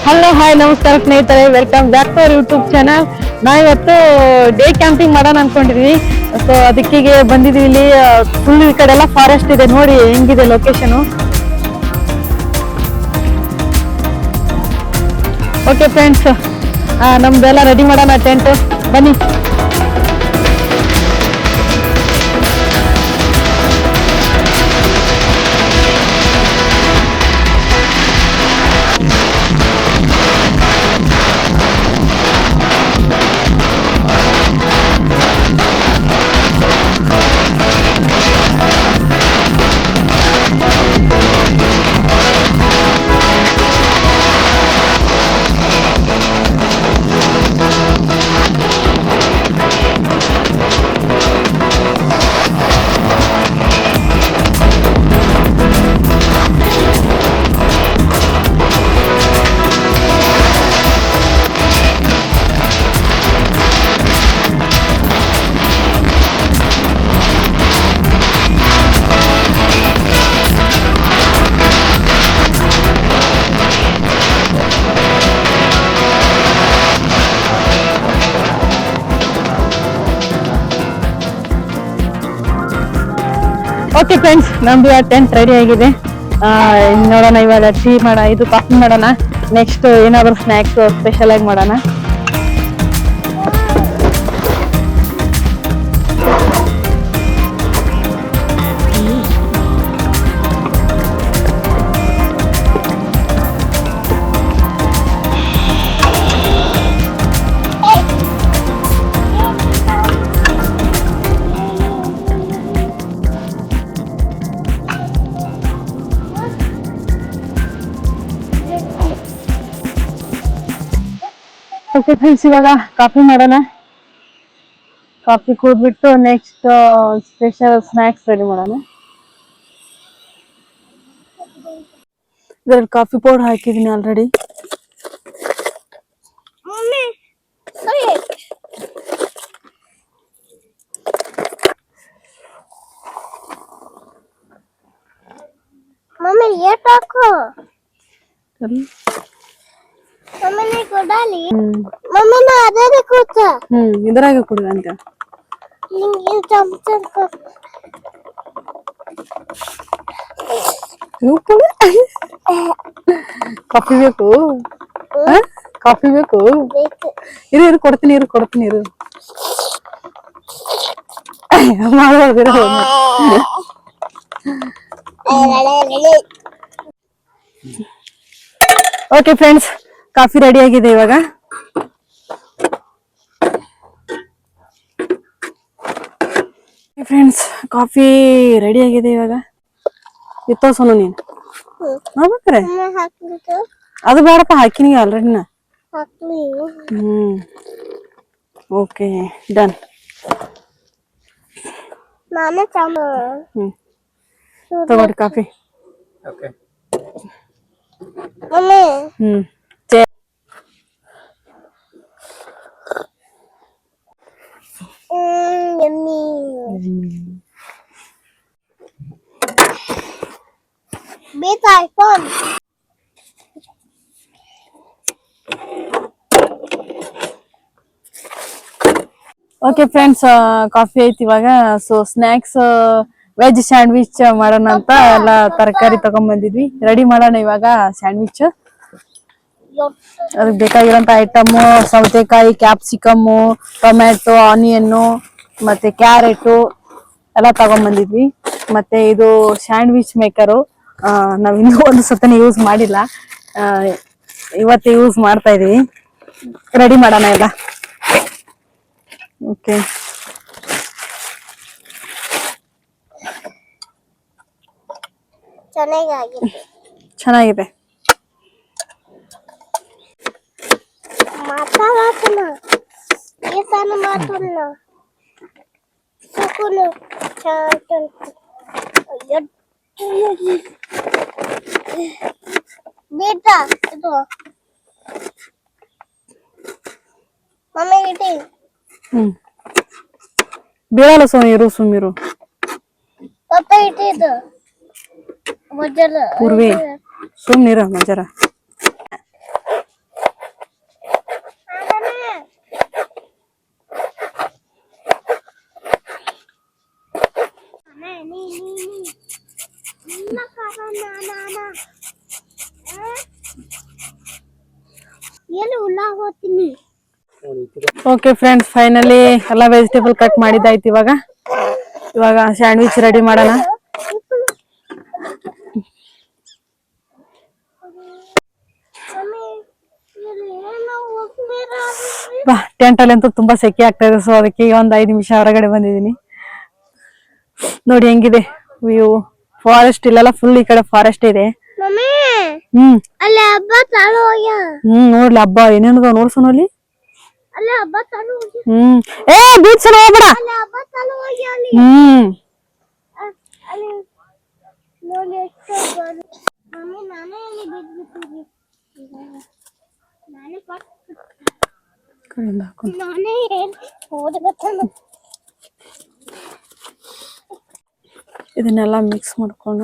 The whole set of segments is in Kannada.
ಹಲೋ ಹಾಯ್ ನಮಸ್ಕಾರ ಸ್ನೇಹಿತರೆ, welcome back to our YouTube channel. ನಾವಿವತ್ತು ಡೇ ಕ್ಯಾಂಪಿಂಗ್ ಮಾಡೋಣ ಅನ್ಕೊಂಡಿದ್ವಿ. ಸೊ ಅದಕ್ಕಿಗೆ ಬಂದಿದ್ವಿ. ಇಲ್ಲಿ ಫುಲ್ ಈ ಕಡೆ ಎಲ್ಲ ಫಾರೆಸ್ಟ್ ಇದೆ, ನೋಡಿ ಹೆಂಗಿದೆ ಲೊಕೇಶನ್. ಓಕೆ ಫ್ರೆಂಡ್ಸ್, ನಮ್ದೆಲ್ಲ ರೆಡಿ ಮಾಡೋಣ ಟೆಂಟ್, ಬನ್ನಿ. ಓಕೆ ಫ್ರೆಂಡ್ಸ್, ನಮ್ದು ಟೆಂಟ್ ರೆಡಿ ಆಗಿದೆ. ನೋಡೋಣ ಇವಾಗ ಟೀ ಇದು ಕಾಫಿ ಮಾಡೋಣ. ನೆಕ್ಸ್ಟ್ ಏನಾದ್ರು ಸ್ನ್ಯಾಕ್ಸ್ ಸ್ಪೆಷಲ್ ಆಗಿ ಮಾಡೋಣ. ಓಕೆ ಫ್ರೆಂಡ್ಸ್, ಇವಾಗ ಕಾಫಿ ಮಾಡೋಣ. ಕಾಫಿ ಕುಡಿದ್ಬಿಟ್ಟು ನೆಕ್ಸ್ಟ್ ಸ್ಪೆಷಲ್ ಸ್ನ್ಯಾಕ್ಸ್ ರೆಡಿ ಮಾಡೋಣ. ಇದ್ರಲ್ಲಿ ಕಾಫಿ ಪೌಡರ್ ಹಾಕಿದೀನಿ ಆಲ್ರೆಡಿ. ಇದರಾಗ ಕೊಡುವ ಅಂತ ಕಾಫಿ ಬೇಕು, ಕಾಫಿ ಬೇಕು. ಇರು ಕೊಡ್ತೀನಿ, ಇರು ಮಾಡ್ಬಾರ್ದಿರ. ಓಕೆ ಫ್ರೆಂಡ್ಸ್, ಕಾಫಿ ರೆಡಿ ಆಗಿದೆ. ಇವಾಗ ಫ್ರೆಂಡ್ಸ್, ಕಾಫಿ ರೆಡಿ ಆಗಿದೆ. ಇವಾಗ ಇತ್ತೋಸೋನು ನೀನು ನೋಡ್ಬೇಕ್ರೆ ಅದು ಬೇಡಪ್ಪ, ಹಾಕಿನಿ ಆಲ್ರೆಡಿ ನಾ. Okay done. ತಗೋರಿ ಕಾಫಿ. ಓಕೆ ಫ್ರೆಂಡ್ಸ್, ಕಾಫಿ ಐತಿ. ಇವಾಗ ಸೊ ಸ್ನ್ಯಾಕ್ಸ್ ವೆಜ್ ಸ್ಯಾಂಡ್ವಿಚ್ ಮಾಡೋಣ ಅಂತ ಎಲ್ಲ ತರಕಾರಿ ತಗೊಂಡ್ ಬಂದಿದ್ವಿ. ರೆಡಿ ಮಾಡೋಣ ಇವಾಗ ಸ್ಯಾಂಡ್ವಿಚ್. ಅದಕ್ಕೆ ಬೇಕಾಗಿರೋಂತ ಐಟಮ್ ಸೌತೆಕಾಯಿ, ಕ್ಯಾಪ್ಸಿಕಮ್ಮು, ಟೊಮ್ಯಾಟೊ, ಆನಿಯನ್ನು ಮತ್ತೆ ಕ್ಯಾರೆಟು ಎಲ್ಲ ತಗೊಂಡ್ ಬಂದಿದ್ವಿ. ಮತ್ತೆ ಇದು ಸ್ಯಾಂಡ್ವಿಚ್ ಮೇಕರು. ನಾವ್ ಇನ್ನೂ ಒಂದು ಸತನ ಯೂಸ್ ಮಾಡಿಲ್ಲ, ಇವತ್ತು ಯೂಸ್ ಮಾಡ್ತಾ ಇದೀವಿ. ರೆಡಿ ಮಾಡೋಣ ಎಲ್ಲ. ಓಕೆ, ಚೆನ್ನಾಗಿದೆ. ಬೀಳಲ್ಲ ಸುಮ್ಮಿರು. ಪೂರ್ವಿ ಸುಮ್ನಿರ ಮಜರ. ಓಕೆ ಫ್ರೆಂಡ್ಸ್, ಫೈನಲಿ ಎಲ್ಲ ವೆಜಿಟೇಬಲ್ ಕಟ್ ಮಾಡಿದ್ದಾಯ್ತು. ಇವಾಗ ಸ್ಯಾಂಡ್ವಿಚ್ ರೆಡಿ ಮಾಡೋಣ. ಟೆಂಟ್ ಅಲ್ಲಿ ಅಂತೂ ತುಂಬಾ ಸೆಕೆ ಆಗ್ತಾ ಇದೆ. ಸೊ ಅದಕ್ಕೆ ಒಂದ್ 5 ನಿಮಿಷ ಹೊರಗಡೆ ಬಂದಿದ್ದೀನಿ. ನೋಡಿ ಹೆಂಗಿದೆ ವ್ಯೂ. ಫಾರೆಸ್ಟ್ ಇಲ್ಲೆಲ್ಲ ಫುಲ್ ಈ ಕಡೆ ಫಾರೆಸ್ಟ್ ಇದೆ. ನೋಡ್ಲಿ ಹಬ್ಬ ಏನೇನದ ನೋಡ್ಸೋನಲ್ಲಿ. ಏ ಬೀಚ್ ಹೋಗ್ಬೇಡ. ಇದನ್ನೆಲ್ಲ ಮಿಕ್ಸ್ ಮಾಡ್ಕೋಣ.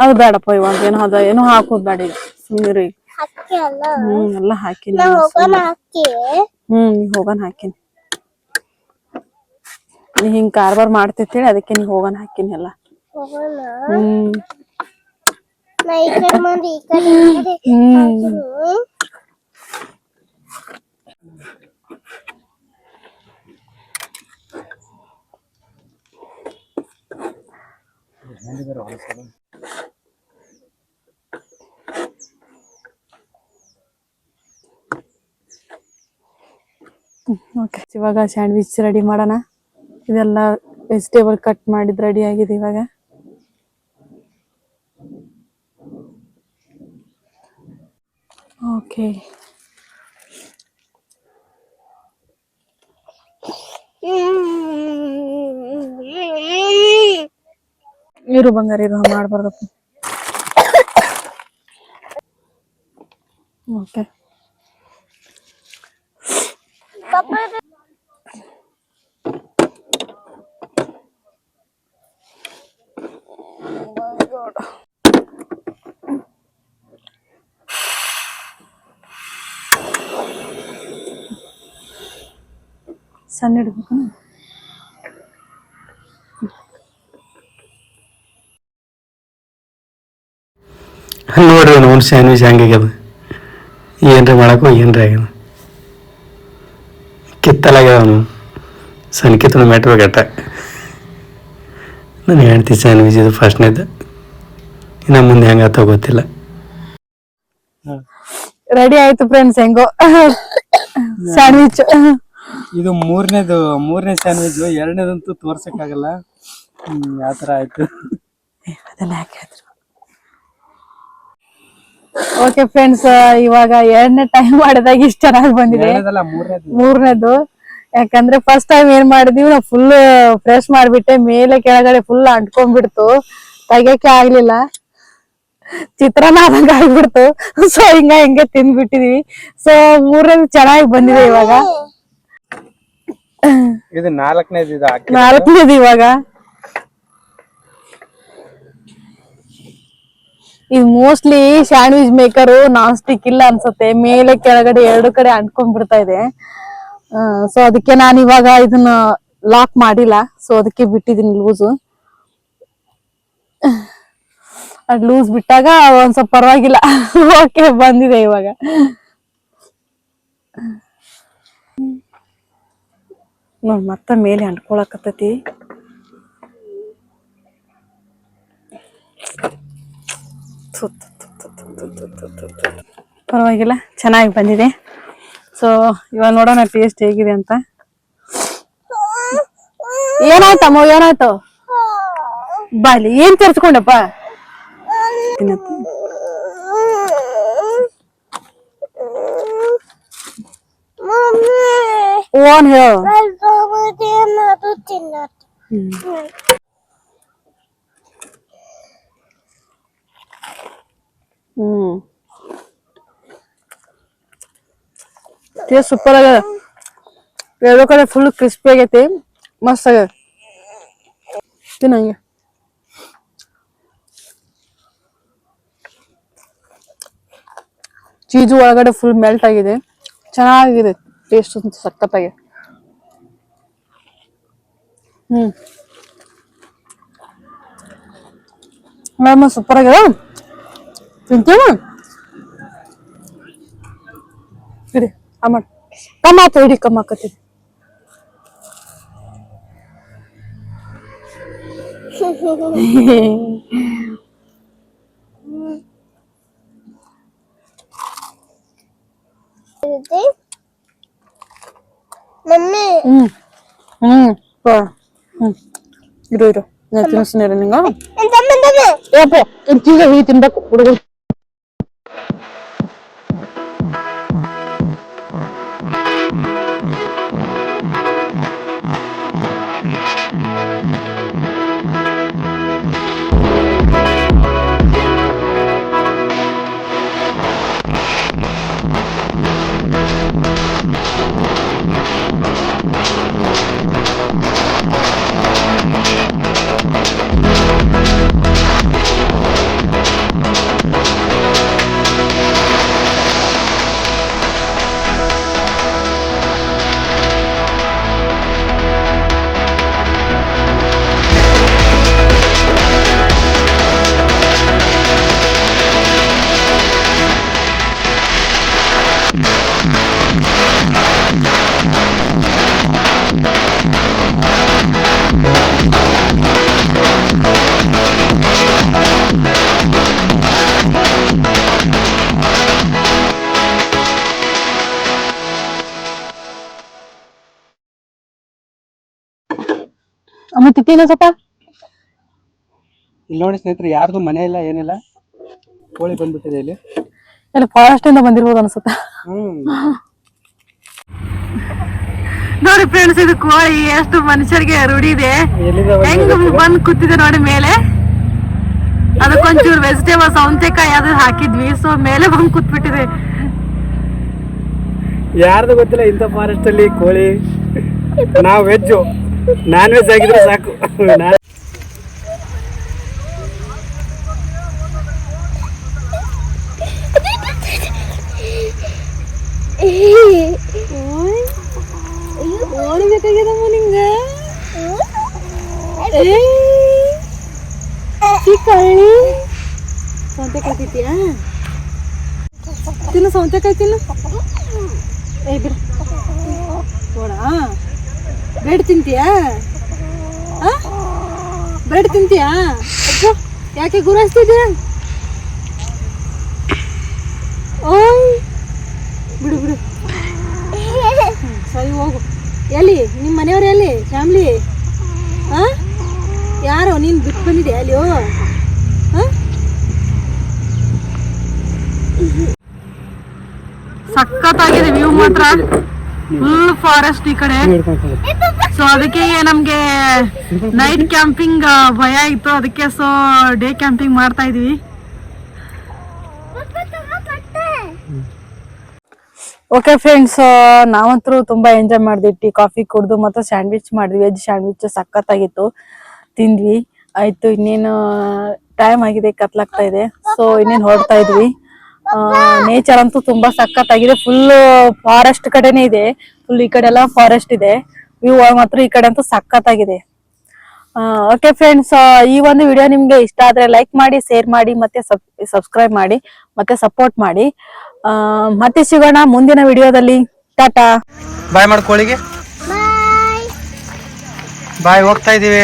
ಅದು ಬೇಡಪ್ಪ, ಇವಾಗ ಏನೋ ಹಾಕೋದ್ ಬೇಡ. ಈಗ ಸುಮ್ಮನೆ ಎಲ್ಲ ಹಾಕಿನಿ. ನೀ ಹೋಗನ್ ಹಾಕಿನಿ. ನೀ ಹಿಂಗ್ ಕಾರ್ಬಾರ್ ಮಾಡ್ತಿರ್ತೇಳಿ ಅದಕ್ಕೆ ನೀ ಹೋಗನ್ ಹಾಕಿನಿ ಎಲ್ಲ. ಓಕೆ, ಇವಾಗ ಸ್ಯಾಂಡ್ವಿಚ್ ರೆಡಿ ಮಾಡೋಣ. ಇದೆಲ್ಲ ವೆಜಿಟೇಬಲ್ ಕಟ್ ಮಾಡಿದ್ ರೆಡಿ ಆಗಿದೆ ಇವಾಗ. ಓಕೆ, ಇರು ಬಂಗಾರ, ಇರು ಮಾಡ್ಬಾರ್ದಪ್ಪ. ಓಕೆ, ಸಣ್ಣ ಇಡ್ಬೇಕು. ನೋಡ್ರಿ ನೋಡಿ ಸ್ಯಾಂಡ್ವಿಚ್ ಹೆಂಗಾಗ್ಯದ. ಏನ್ರಿ ಮಾಡಕ್ಕೋ ಏನ್ರಿ ಆಗ್ಯದ. ಕಿತ್ತಲಾಗ್ಯದ. ಅವನು ಸಣ್ಣ ಕಿತ್ತನ ಮೆಟ್ಬೇಕಟ್ಟ. ನಾನು ಹೇಳ್ತಿ ಸ್ಯಾಂಡ್ವಿಚ್ ಇದು ಫಸ್ಟ್ನೇದು. ಇನ್ನು ಮುಂದೆ ಹೆಂಗಾಗ್ತಾವ ಗೊತ್ತಿಲ್ಲ. ರೆಡಿ ಆಯ್ತು ಫ್ರೆಂಡ್ಸ್, ಹೆಂಗೋ ಸ್ಯಾಂಡ್ವಿಚ್. ಇದು ಮೂರನೇ ಸ್ಯಾಂಡ್ವಿಚ್. ಎರಡನೇದಂತೂ ತೋರ್ಸಕ್ಕಾಗಲ್ಲ. ಯಾತರ ಆಯ್ತು. ಓಕೆ ಫ್ರೆಂಡ್ಸ್, ಇವಾಗ 2ನೇ ಟೈಮ್ ಮಾಡಿದಾಗ ಇಷ್ಟ ಚೆನ್ನಾಗಿ ಬಂದಿದೆ. ಮೂರನೇದು. ಯಾಕಂದ್ರೆ ಫಸ್ಟ್ ಟೈಮ್ ಏನ್ ಮಾಡಿದೀವಿ, ನಾವು ಫುಲ್ ಫ್ರೆಶ್ ಮಾಡ್ಬಿಟ್ಟೆ. ಮೇಲೆ ಕೆಳಗಡೆ ಫುಲ್ ಅಂಟ್ಕೊಂಡ್ಬಿಡ್ತು, ತೆಗಿಯಕ್ಕೆ ಆಗ್ಲಿಲ್ಲ. ಚಿತ್ರಾನ್ನ ಆದಂಗ ಆಗ್ಬಿಡ್ತು. ಸೊ ಹಿಂಗೆ ತಿಂದ್ಬಿಟ್ಟಿದೀವಿ. ಸೊ ಮೂರನೇದು ಚೆನ್ನಾಗಿ ಬಂದಿದೆ. ಇವಾಗ ಇದು ನಾಲ್ಕನೇದು ಇವಾಗ. ಇದು mostly sandwich maker non stick ಇಲ್ಲ ಅನ್ಸುತ್ತೆ. ಮೇಲೆ ಕೆಳಗಡೆ 2 ಕಡೆ ಅಂಟ್ಕೊಂಡ್ಬಿಡ್ತಾ ಇದೆ. ಸೊ ಅದಕ್ಕೆ ನಾನು ಇವಾಗ ಇದನ್ನ ಲಾಕ್ ಮಾಡಿಲ್ಲ. ಸೊ ಅದಕ್ಕೆ ಬಿಟ್ಟಿದ್ದೀನಿ ಲೂಸ್. ಅದ್ ಲೂಸ್ ಬಿಟ್ಟಾಗ ಒಂದ್ ಸ್ವಲ್ಪ ಪರವಾಗಿಲ್ಲ. ಓಕೆ, ಬಂದಿದೆ ಇವಾಗ. ನೋಡ್ ಮತ್ತೆ ಮೇಲೆ ಅಂಟ್ಕೊಳಕತ್ತೈತಿ. ಪರವಾಗಿಲ್ಲ, ಚೆನ್ನಾಗಿ ಬಂದಿದೆ. ಸೊ ಇವಾಗ ನೋಡೋಣ ಟೇಸ್ಟ್ ಹೇಗಿದೆ ಅಂತ. ಏನಾಯ್ತಮ್ಮ, ಏನಾಯ್ತು? ಬಾಲಿ ಏನ್ ತರ್ಸ್ಕೊಂಡಪ್ಪ? ಓನ್ ಹೇಳು. ಟೇಸ್ಟ್ ಸೂಪರ್ ಆಗ್ಯದ. 2 ಕಡೆ ಫುಲ್ ಕ್ರಿಸ್ಪಿ ಆಗೈತಿ, ಮಸ್ತ್ ಆಗ್ಯದ. ತಿನ್ನಂಗೆ ಚೀಸು ಒಳಗಡೆ ಫುಲ್ ಮೆಲ್ಟ್ ಆಗಿದೆ. ಚೆನ್ನಾಗಿದೆ ಟೇಸ್ಟ್, ಸಖತ್ತಾಗಿದೆ. ಮೇಡಮ್ ಸೂಪರ್ ಆಗ್ಯದ ತಿಂತೀವಿ ಇಡಿ ಅಮ್ಮ ಕಮ್ಮ ಆತು ಇಡಿ ಕಮ್ಮ ಆಕತ್ತಿದೆ ಮಮ್ಮಿ ಇರು ಇರು ನಾನು ತಿನ್ನಿಸ್ತೀನಿ ನಿಂಗ ತಮ್ಮಿ ಏಪ್ಪ ಚೀಲ ಹುಳಿ ತಿನ್ಬೇಕು ಹುಡುಗರು ಅಮ್ಮ ತಿಂತೀನ ಸ್ವಲ್ಪ ಇಲ್ಲಿ ನೋಡಿ ಸ್ನೇಹಿತರೆ ಯಾರ್ದು ಮನೆ ಇಲ್ಲ ಏನಿಲ್ಲ ಕೋಳಿ ಬಂದ್ಬಿಟ್ಟಿದೆ ಇಲ್ಲಿ ಎಲ್ಲ ಫಾರೆಸ್ಟ್ ಇಂದ ಬಂದಿರ್ಬೋದು ಅನ್ಸುತ್ತ ನೋಡಿ ಫ್ರೆಂಡ್ಸ್ ಇದು ಕೋಳಿ ಎಷ್ಟು ಮನುಷ್ಯರಿಗೆ ರೂಢಿ ಇದೆ ಹೆಂಗ್ ಬಂದ್ ಕೂತಿದೆ ನೋಡಿ ಮೇಲೆ ಅದಕ್ಕೊಂಚೂರು ವೆಜಿಟೇಬಲ್ ಸೌಂತೆಕಾಯಿ ಅದು ಹಾಕಿದ್ವಿ ಸೊ ಮೇಲೆ ಬಂದ್ ಕೂತ್ಬಿಟ್ಟಿದೆ ಯಾರ್ದು ಗೊತ್ತಿಲ್ಲ ಇಂಥ ಫಾರೆಸ್ಟ್ ಅಲ್ಲಿ ಕೋಳಿ ನಾವ್ ವೆಜ್ ನಾನ್ ವೆಜ್ ಆಗಿದ್ರೆ ಸಾಕು ನೋಡ್ಬೇಕಾಗ್ಯದಮ್ಮ ನಿಂಗ ಸೌಂತೆಕಾಯಿ ತಿಂತೀಯಾ ತಿನ್ನು ಸೌಂತೆಕಾಯಿ ತಿನ್ನು ಏ ಬಿಡು ನೋಡ ಬ್ರೆಡ್ ತಿಂತೀಯಾ ಬ್ರೆಡ್ ತಿಂತೀಯಾ ಅಪ್ಪ ಯಾಕೆ ಗುರಾಯಿಸ್ತಿದ್ಯಾ ಓಯ್ ಬಿಡು ಬಿಡು ಸರಿ ಹೋಗು ಎಲ್ಲಿ ನಿಮ್ಮ ಮನೆಯವ್ರು ಎಲ್ಲಿ ಫ್ಯಾಮ್ಲಿ ಯಾರೋ ನೀನು ಬಿಟ್ಟು ಬಂದಿದ್ಯಾ ಅಲ್ಲಿ ಸಖತ್ತಾಗಿದೆ ವ್ಯೂ ಮಾತ್ರ ಫುಲ್ ಫಾರೆಸ್ಟ್ ಈ ಕಡೆ ಸೊ ಅದಕ್ಕೆ ನಮ್ಗೆ ನೈಟ್ ಕ್ಯಾಂಪಿಂಗ್ ಭಯ ಇತ್ತು ಅದಕ್ಕೆ ಸೊ ಡೇ ಕ್ಯಾಂಪಿಂಗ್ ಮಾಡ್ತಾ ಇದೀವಿ ಓಕೆ ಫ್ರೆಂಡ್ಸ್ ನಾವಂತರೂ ತುಂಬಾ ಎಂಜಾಯ್ ಮಾಡಿದ್ವಿ ಟೀ ಕಾಫಿ ಕುಡ್ದು ಮತ್ತೆ ಸ್ಯಾಂಡ್ವಿಚ್ ಮಾಡಿದ್ವಿ ವೆಜ್ ಸ್ಯಾಂಡ್ವಿಚ್ ಸಖತ್ತಾಗಿತ್ತು ತಿಂದ್ವಿ ಆಯ್ತು ಇನ್ನೇನು ಟೈಮ್ ಆಗಿದೆ ಕತ್ಲಾಗ್ತಾ ಇದೆ ಸೊ ಇನ್ನೇನು ಹೊರಡ್ತಾ ಇದ್ವಿ ನೇಚರ್ ಅಂತೂ ತುಂಬಾ ಸಖತ್ತಾಗಿದೆ ಫುಲ್ ಫಾರೆಸ್ಟ್ ಕಡೆನೇ ಇದೆ ಫುಲ್ ಈ ಕಡೆ ಎಲ್ಲ ಫಾರೆಸ್ಟ್ ಇದೆ ವ್ಯೂ ಮಾತ್ರ ಈ ಕಡೆ ಅಂತೂ ಸಖತ್ತಾಗಿದೆ ಓಕೆ ಫ್ರೆಂಡ್ಸ್ ಈ ಒಂದು ವಿಡಿಯೋ ನಿಮ್ಗೆ ಇಷ್ಟ ಆದ್ರೆ ಲೈಕ್ ಮಾಡಿ ಶೇರ್ ಮಾಡಿ ಮತ್ತೆ ಸಬ್ಸ್ಕ್ರೈಬ್ ಮಾಡಿ ಮತ್ತೆ ಸಪೋರ್ಟ್ ಮಾಡಿ ಮತ್ತೆ ಸಿಗೋಣ ಮುಂದಿನ ವಿಡಿಯೋದಲ್ಲಿ ಟಾಟಾ ಬಾಯ್ ಮಾಡ್ಕೋಳಿಗೆ ಬಾಯ್ ಹೋಗ್ತಾ ಇದೀವಿ